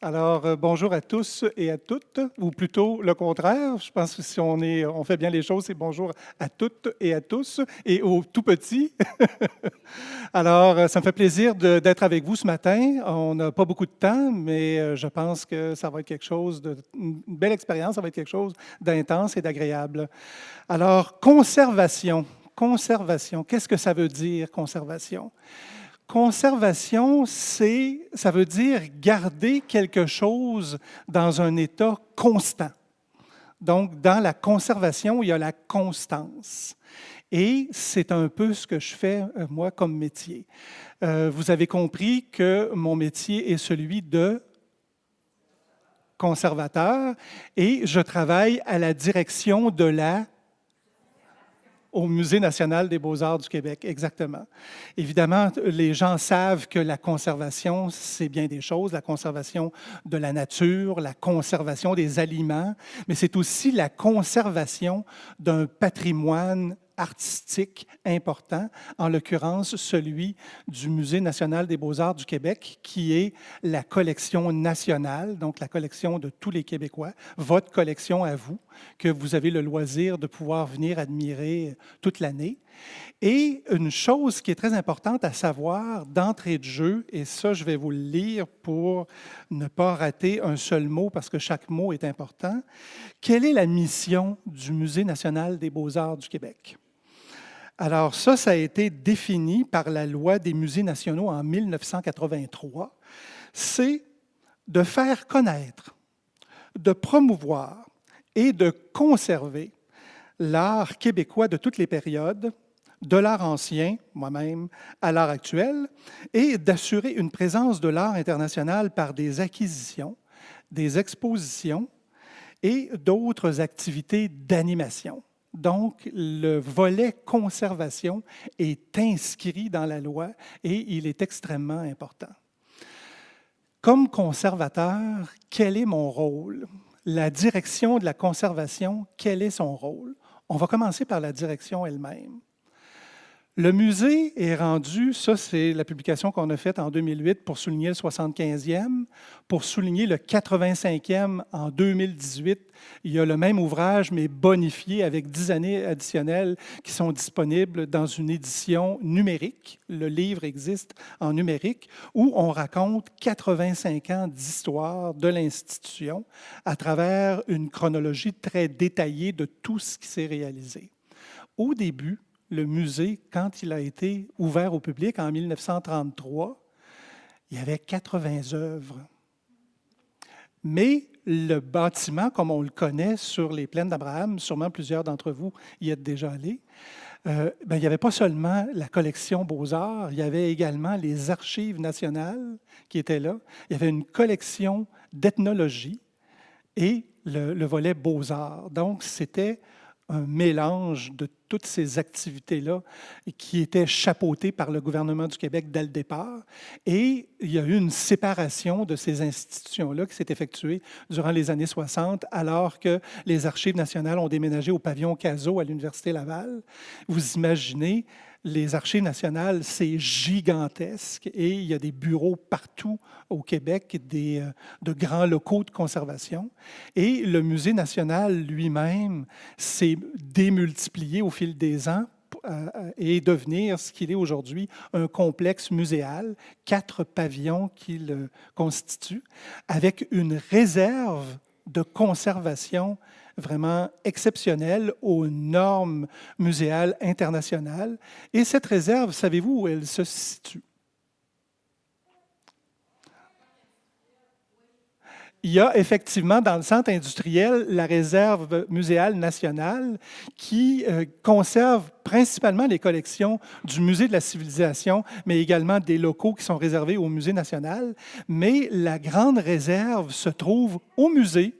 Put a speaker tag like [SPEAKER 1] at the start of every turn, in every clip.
[SPEAKER 1] Bonjour à tous et à toutes, ou plutôt le contraire. Je pense que si on fait bien les choses, c'est bonjour à toutes et à tous, et aux tout petits. Ça me fait plaisir d'être avec vous ce matin. On n'a pas beaucoup de temps, mais je pense que ça va être une belle expérience, ça va être quelque chose d'intense et d'agréable. Conservation. Conservation, qu'est-ce que ça veut dire, conservation? Conservation, ça veut dire garder quelque chose dans un état constant. Donc, dans la conservation, il y a la constance. Et c'est un peu ce que je fais, moi, comme métier. Vous avez compris que mon métier est celui de conservateur et je travaille à la direction de au Musée national des beaux-arts du Québec, exactement. Évidemment, les gens savent que la conservation, c'est bien des choses, la conservation de la nature, la conservation des aliments, mais c'est aussi la conservation d'un patrimoine artistique important, en l'occurrence celui du Musée national des beaux-arts du Québec, qui est la collection nationale, donc la collection de tous les Québécois, votre collection à vous, que vous avez le loisir de pouvoir venir admirer toute l'année. Et une chose qui est très importante à savoir d'entrée de jeu, et ça, je vais vous le lire pour ne pas rater un seul mot parce que chaque mot est important. Quelle est la mission du Musée national des beaux-arts du Québec? Alors ça a été défini par la loi des musées nationaux en 1983. C'est de faire connaître, de promouvoir et de conserver l'art québécois de toutes les périodes, de l'art ancien, moi-même, à l'art actuel, et d'assurer une présence de l'art international par des acquisitions, des expositions et d'autres activités d'animation. Donc, le volet conservation est inscrit dans la loi et il est extrêmement important. Comme conservateur, quel est mon rôle? La direction de la conservation, quel est son rôle? On va commencer par la direction elle-même. Le musée est rendu, ça c'est la publication qu'on a faite en 2008 pour souligner le 75e, pour souligner le 85e en 2018. Il y a le même ouvrage, mais bonifié avec 10 années additionnelles qui sont disponibles dans une édition numérique. Le livre existe en numérique, où on raconte 85 ans d'histoire de l'institution à travers une chronologie très détaillée de tout ce qui s'est réalisé. Au début, le musée, quand il a été ouvert au public en 1933, il y avait 80 œuvres. Mais le bâtiment, comme on le connaît sur les plaines d'Abraham, sûrement plusieurs d'entre vous y êtes déjà allés, il n'y avait pas seulement la collection Beaux-Arts, il y avait également les archives nationales qui étaient là. Il y avait une collection d'ethnologie et le volet Beaux-Arts. Donc, c'était un mélange de toutes ces activités-là qui étaient chapeautées par le gouvernement du Québec dès le départ. Et il y a eu une séparation de ces institutions-là qui s'est effectuée durant les années 60, alors que les Archives nationales ont déménagé au pavillon Cazot à l'Université Laval. Vous imaginez, les Archives nationales, c'est gigantesque et il y a des bureaux partout au Québec, de grands locaux de conservation. Et le Musée national lui-même s'est démultiplié au fil des ans et devenir ce qu'il est aujourd'hui, un complexe muséal, 4 pavillons qui le constituent, avec une réserve de conservation vraiment exceptionnelle aux normes muséales internationales. Et cette réserve, savez-vous où elle se situe? Il y a effectivement dans le centre industriel la réserve muséale nationale qui conserve principalement les collections du Musée de la civilisation, mais également des locaux qui sont réservés au Musée national. Mais la grande réserve se trouve au musée,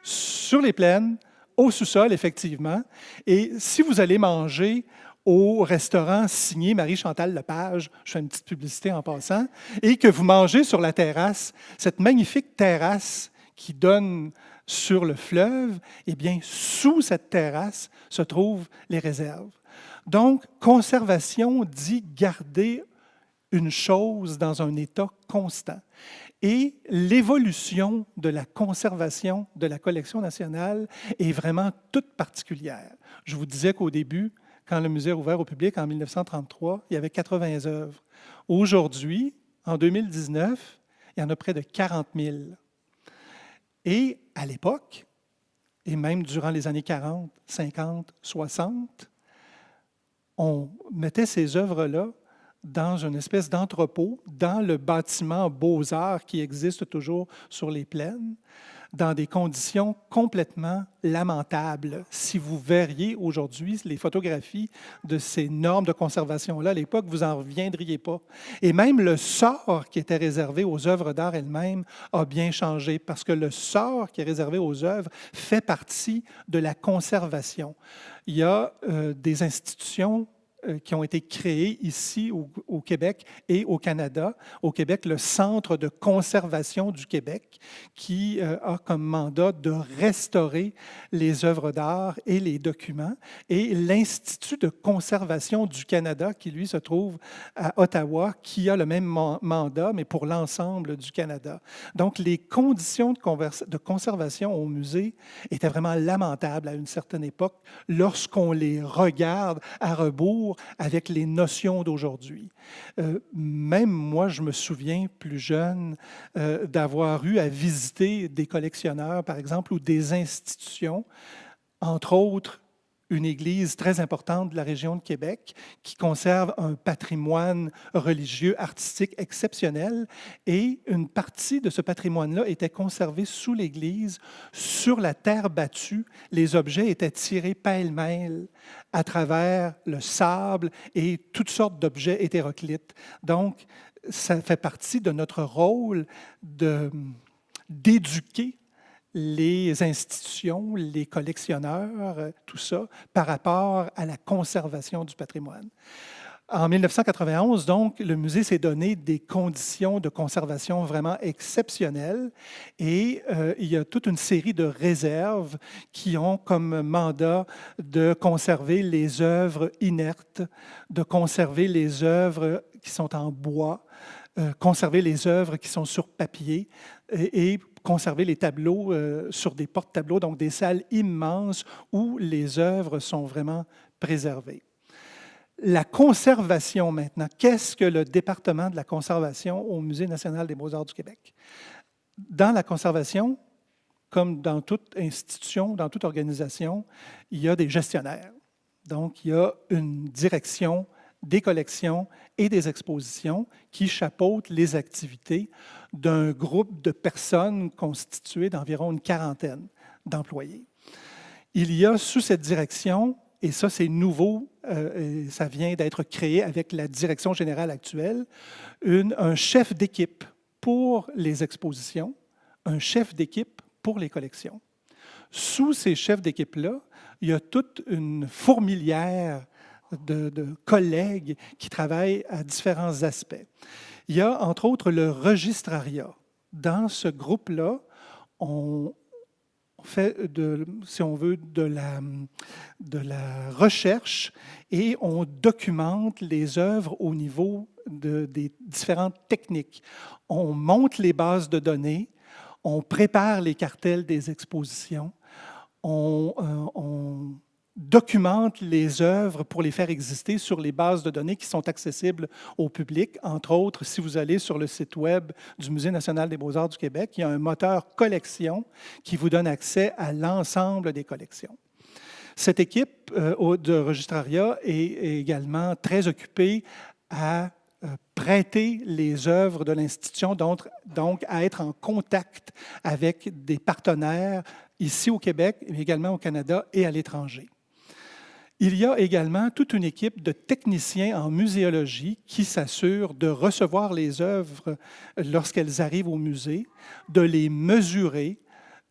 [SPEAKER 1] sur les plaines, au sous-sol, effectivement. Et si vous allez manger au restaurant signé Marie-Chantal Lepage, je fais une petite publicité en passant, et que vous mangez sur la terrasse, cette magnifique terrasse qui donne sur le fleuve, eh bien, sous cette terrasse se trouvent les réserves. Donc, conservation dit garder une chose dans un état constant. Et l'évolution de la conservation de la collection nationale est vraiment toute particulière. Je vous disais qu'au début, quand le musée a ouvert au public en 1933, il y avait 80 œuvres. Aujourd'hui, en 2019, il y en a près de 40 000. Et à l'époque, et même durant les années 40, 50, 60, on mettait ces œuvres-là dans une espèce d'entrepôt, dans le bâtiment Beaux-Arts qui existe toujours sur les plaines, dans des conditions complètement lamentables. Si vous verriez aujourd'hui les photographies de ces normes de conservation-là, à l'époque, vous n'en reviendriez pas. Et même le sort qui était réservé aux œuvres d'art elles-mêmes a bien changé, parce que le sort qui est réservé aux œuvres fait partie de la conservation. Il y a des institutions qui ont été créées ici au Québec et au Canada. Au Québec, le Centre de conservation du Québec, qui a comme mandat de restaurer les œuvres d'art et les documents, et l'Institut de conservation du Canada, qui, lui, se trouve à Ottawa, qui a le même mandat, mais pour l'ensemble du Canada. Donc, les conditions de conservation au musée étaient vraiment lamentables à une certaine époque lorsqu'on les regarde à rebours avec les notions d'aujourd'hui. Même moi, je me souviens, plus jeune, d'avoir eu à visiter des collectionneurs, par exemple, ou des institutions, entre autres une église très importante de la région de Québec qui conserve un patrimoine religieux, artistique exceptionnel, et une partie de ce patrimoine-là était conservée sous l'église, sur la terre battue. Les objets étaient tirés pêle-mêle à travers le sable et toutes sortes d'objets hétéroclites. Donc, ça fait partie de notre rôle d'éduquer les institutions, les collectionneurs, tout ça, par rapport à la conservation du patrimoine. En 1991, donc, le musée s'est donné des conditions de conservation vraiment exceptionnelles et il y a toute une série de réserves qui ont comme mandat de conserver les œuvres inertes, de conserver les œuvres qui sont en bois, conserver les œuvres qui sont sur papier et conserver les tableaux sur des porte-tableaux, donc des salles immenses où les œuvres sont vraiment préservées. La conservation maintenant, qu'est-ce que le département de la conservation au Musée national des beaux-arts du Québec? Dans la conservation, comme dans toute institution, dans toute organisation, il y a des gestionnaires. Donc, il y a une direction des collections et des expositions qui chapeautent les activités d'un groupe de personnes constitué d'environ une quarantaine d'employés. Il y a sous cette direction, et ça c'est nouveau, ça vient d'être créé avec la direction générale actuelle, un chef d'équipe pour les expositions, un chef d'équipe pour les collections. Sous ces chefs d'équipe-là, il y a toute une fourmilière de collègues qui travaillent à différents aspects. Il y a, entre autres, le registrariat. Dans ce groupe-là, on fait, si on veut, de la recherche et on documente les œuvres au niveau des différentes techniques. On monte les bases de données, on prépare les cartels des expositions, on documente les œuvres pour les faire exister sur les bases de données qui sont accessibles au public. Entre autres, si vous allez sur le site web du Musée national des beaux-arts du Québec, il y a un moteur collection qui vous donne accès à l'ensemble des collections. Cette équipe de registrariat est également très occupée à prêter les œuvres de l'institution, donc à être en contact avec des partenaires ici au Québec, mais également au Canada et à l'étranger. Il y a également toute une équipe de techniciens en muséologie qui s'assure de recevoir les œuvres lorsqu'elles arrivent au musée, de les mesurer.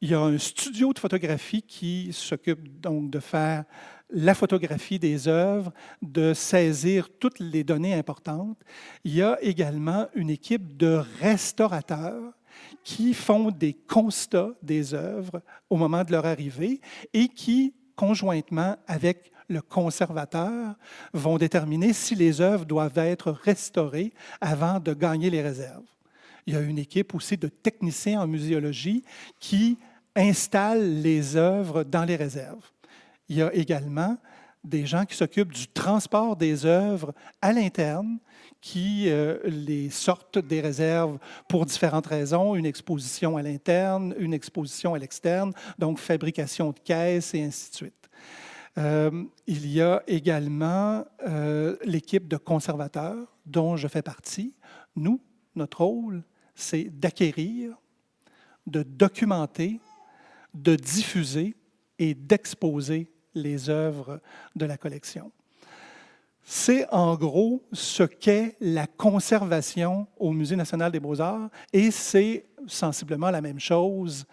[SPEAKER 1] Il y a un studio de photographie qui s'occupe donc de faire la photographie des œuvres, de saisir toutes les données importantes. Il y a également une équipe de restaurateurs qui font des constats des œuvres au moment de leur arrivée et qui, conjointement avec le conservateur, vont déterminer si les œuvres doivent être restaurées avant de gagner les réserves. Il y a une équipe aussi de techniciens en muséologie qui installent les œuvres dans les réserves. Il y a également des gens qui s'occupent du transport des œuvres à l'interne, qui les sortent des réserves pour différentes raisons, une exposition à l'interne, une exposition à l'externe, donc fabrication de caisses et ainsi de suite. Il y a également l'équipe de conservateurs dont je fais partie. Nous, notre rôle, c'est d'acquérir, de documenter, de diffuser et d'exposer les œuvres de la collection. C'est en gros ce qu'est la conservation au Musée national des beaux-arts et c'est sensiblement la même chose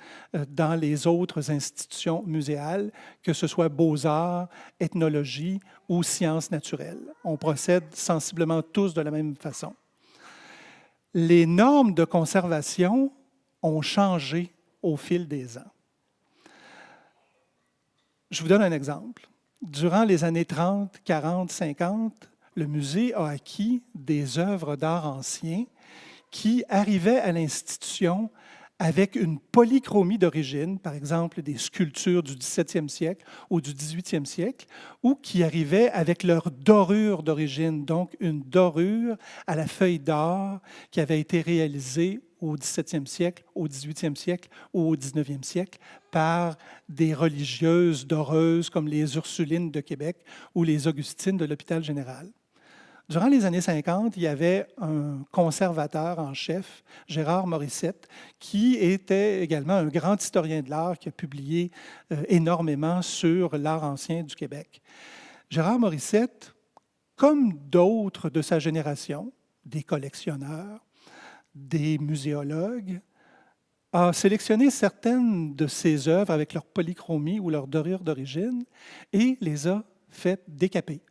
[SPEAKER 1] dans les autres institutions muséales, que ce soit beaux-arts, ethnologie ou sciences naturelles. On procède sensiblement tous de la même façon. Les normes de conservation ont changé au fil des ans. Je vous donne un exemple. Durant les années 30, 40, 50, le musée a acquis des œuvres d'art anciens qui arrivaient à l'institution avec une polychromie d'origine, par exemple des sculptures du 17e siècle ou du 18e siècle, ou qui arrivaient avec leur dorure d'origine, donc une dorure à la feuille d'or qui avait été réalisée au 17e siècle, au 18e siècle ou au 19e siècle par des religieuses doreuses comme les Ursulines de Québec ou les Augustines de l'Hôpital général. Durant les années 50, il y avait un conservateur en chef, Gérard Morissette, qui était également un grand historien de l'art qui a publié énormément sur l'art ancien du Québec. Gérard Morissette, comme d'autres de sa génération, des collectionneurs, des muséologues, a sélectionné certaines de ses œuvres avec leur polychromie ou leur dorure d'origine et les a fait décaper.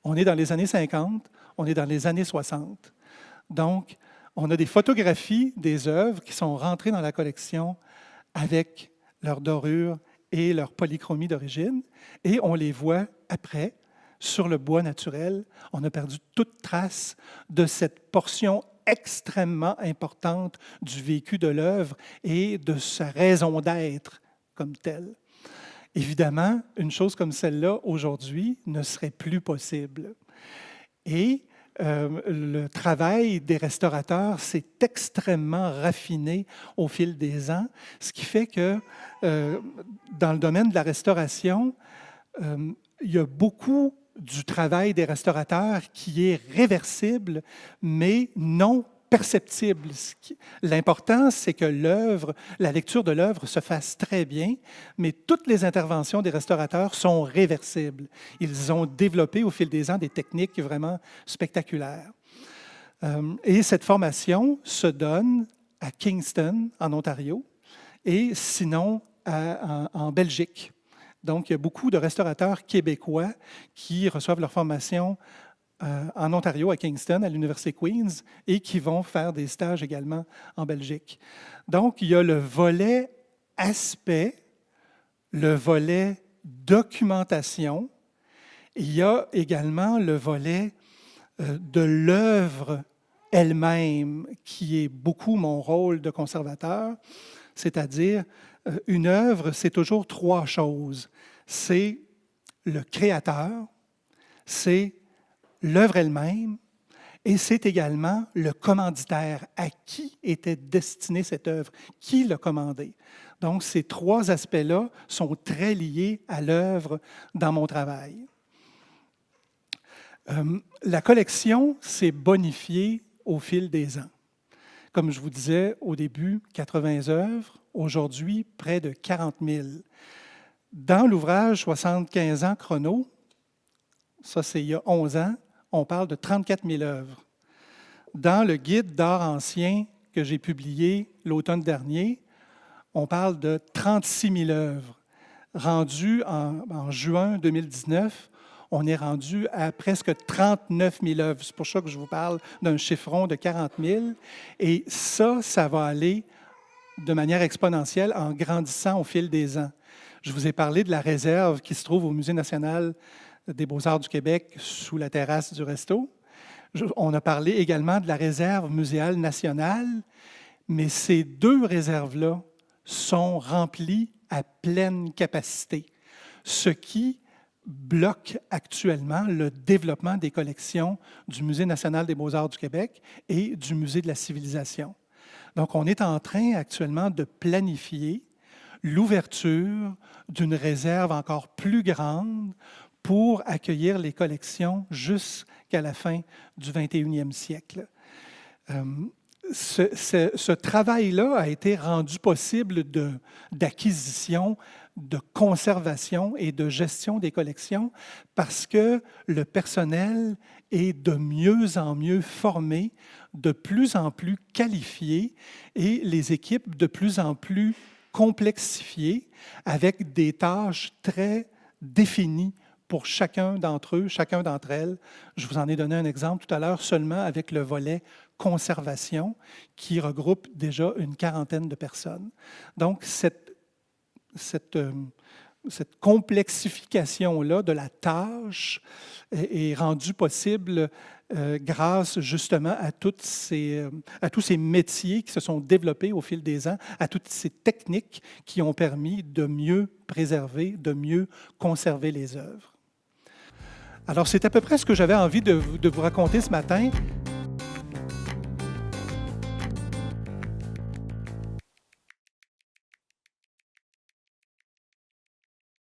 [SPEAKER 1] On est dans les années 50, on est dans les années 60. Donc, on a des photographies des œuvres qui sont rentrées dans la collection avec leur dorure et leur polychromie d'origine, et on les voit après sur le bois naturel. On a perdu toute trace de cette portion extrêmement importante du vécu de l'œuvre et de sa raison d'être comme telle. Évidemment, une chose comme celle-là, aujourd'hui, ne serait plus possible. Et le travail des restaurateurs s'est extrêmement raffiné au fil des ans, ce qui fait que dans le domaine de la restauration, il y a beaucoup du travail des restaurateurs qui est réversible, mais non perceptible. L'important, c'est que l'œuvre, la lecture de l'œuvre se fasse très bien, mais toutes les interventions des restaurateurs sont réversibles. Ils ont développé au fil des ans des techniques vraiment spectaculaires. Et cette formation se donne à Kingston, en Ontario, et sinon en Belgique. Donc, il y a beaucoup de restaurateurs québécois qui reçoivent leur formation en Ontario, à Kingston, à l'Université Queen's, et qui vont faire des stages également en Belgique. Donc, il y a le volet aspect, le volet documentation, il y a également le volet de l'œuvre elle-même, qui est beaucoup mon rôle de conservateur, c'est-à-dire une œuvre, c'est toujours trois choses. C'est le créateur, c'est l'œuvre elle-même, et c'est également le commanditaire. À qui était destinée cette œuvre? Qui l'a commandée? Donc, ces trois aspects-là sont très liés à l'œuvre dans mon travail. La collection s'est bonifiée au fil des ans. Comme je vous disais au début, 80 œuvres, aujourd'hui près de 40 000. Dans l'ouvrage 75 ans chrono, ça c'est il y a 11 ans, on parle de 34 000 œuvres. Dans le guide d'art ancien que j'ai publié l'automne dernier, on parle de 36 000 œuvres. Rendu en juin 2019, on est rendu à presque 39 000 œuvres. C'est pour ça que je vous parle d'un chiffron de 40 000. Et ça va aller de manière exponentielle en grandissant au fil des ans. Je vous ai parlé de la réserve qui se trouve au Musée national des beaux-arts du Québec sous la terrasse du resto. On a parlé également de la réserve muséale nationale, mais ces deux réserves-là sont remplies à pleine capacité, ce qui bloque actuellement le développement des collections du Musée national des beaux-arts du Québec et du Musée de la civilisation. Donc, on est en train actuellement de planifier l'ouverture d'une réserve encore plus grande pour accueillir les collections jusqu'à la fin du 21e siècle. Ce travail-là a été rendu possible d'acquisition, de conservation et de gestion des collections parce que le personnel est de mieux en mieux formé, de plus en plus qualifié et les équipes de plus en plus complexifiées avec des tâches très définies pour chacun d'entre eux, chacun d'entre elles. Je vous en ai donné un exemple tout à l'heure seulement avec le volet conservation qui regroupe déjà une quarantaine de personnes. Donc, cette complexification-là de la tâche est rendue possible grâce justement à tous ces métiers qui se sont développés au fil des ans, à toutes ces techniques qui ont permis de mieux préserver, de mieux conserver les œuvres. Alors, c'est à peu près ce que j'avais envie de vous raconter ce matin.